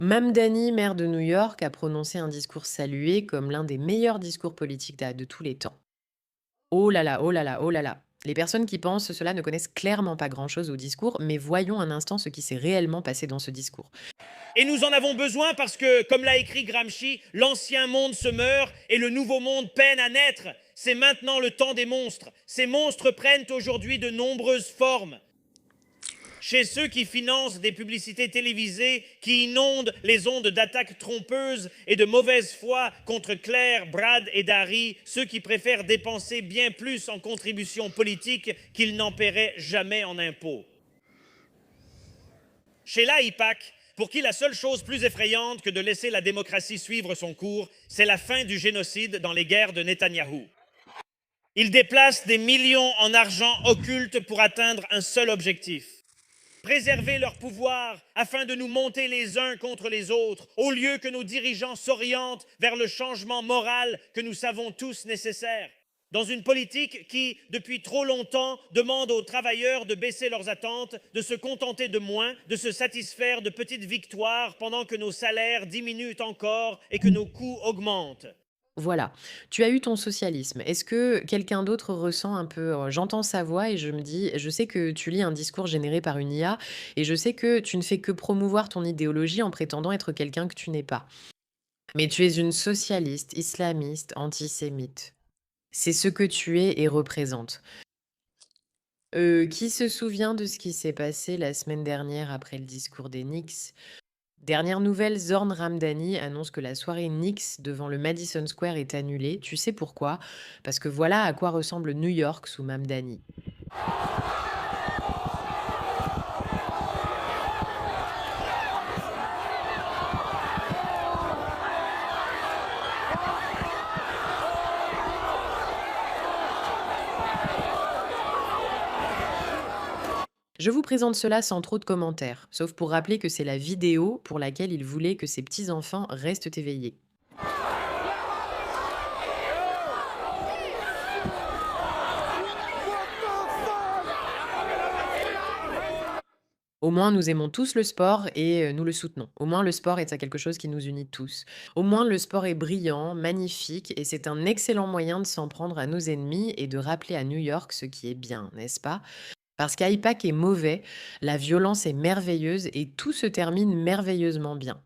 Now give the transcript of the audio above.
Mamdani, maire de New York, a prononcé un discours salué comme l'un des meilleurs discours politiques de tous les temps. Oh là là, oh là là, oh là là. Les personnes qui pensent cela ne connaissent clairement pas grand-chose au discours, mais voyons un instant ce qui s'est réellement passé dans ce discours. Et nous en avons besoin parce que, comme l'a écrit Gramsci, l'ancien monde se meurt et le nouveau monde peine à naître. C'est maintenant le temps des monstres. Ces monstres prennent aujourd'hui de nombreuses formes. Chez ceux qui financent des publicités télévisées qui inondent les ondes d'attaques trompeuses et de mauvaise foi contre Claire, Brad et Dari, ceux qui préfèrent dépenser bien plus en contributions politiques qu'ils n'en paieraient jamais en impôts. Chez l'AIPAC, pour qui la seule chose plus effrayante que de laisser la démocratie suivre son cours, c'est la fin du génocide dans les guerres de Netanyahou. Ils déplacent des millions en argent occulte pour atteindre un seul objectif: préserver leur pouvoir afin de nous monter les uns contre les autres, au lieu que nos dirigeants s'orientent vers le changement moral que nous savons tous nécessaire. Dans une politique qui, depuis trop longtemps, demande aux travailleurs de baisser leurs attentes, de se contenter de moins, de se satisfaire de petites victoires pendant que nos salaires diminuent encore et que nos coûts augmentent. Voilà, tu as eu ton socialisme. Est-ce que quelqu'un d'autre ressent un peu, j'entends sa voix et je me dis je sais que tu lis un discours généré par une IA et je sais que tu ne fais que promouvoir ton idéologie en prétendant être quelqu'un que tu n'es pas. Mais tu es une socialiste, islamiste, antisémite. C'est ce que tu es et représentes. Qui se souvient de ce qui s'est passé la semaine dernière après le discours des Knicks? Dernière nouvelle, Zorn Ramdani annonce que la soirée Knicks devant le Madison Square est annulée. Tu sais pourquoi? Parce que voilà à quoi ressemble New York sous Mamdani. Je vous présente cela sans trop de commentaires, sauf pour rappeler que c'est la vidéo pour laquelle il voulait que ses petits-enfants restent éveillés. Au moins, nous aimons tous le sport et nous le soutenons. Au moins, le sport est quelque chose qui nous unit tous. Au moins, le sport est brillant, magnifique et c'est un excellent moyen de s'en prendre à nos ennemis et de rappeler à New York ce qui est bien, n'est-ce pas? Parce qu'AIPAC est mauvais, la violence est merveilleuse et tout se termine merveilleusement bien.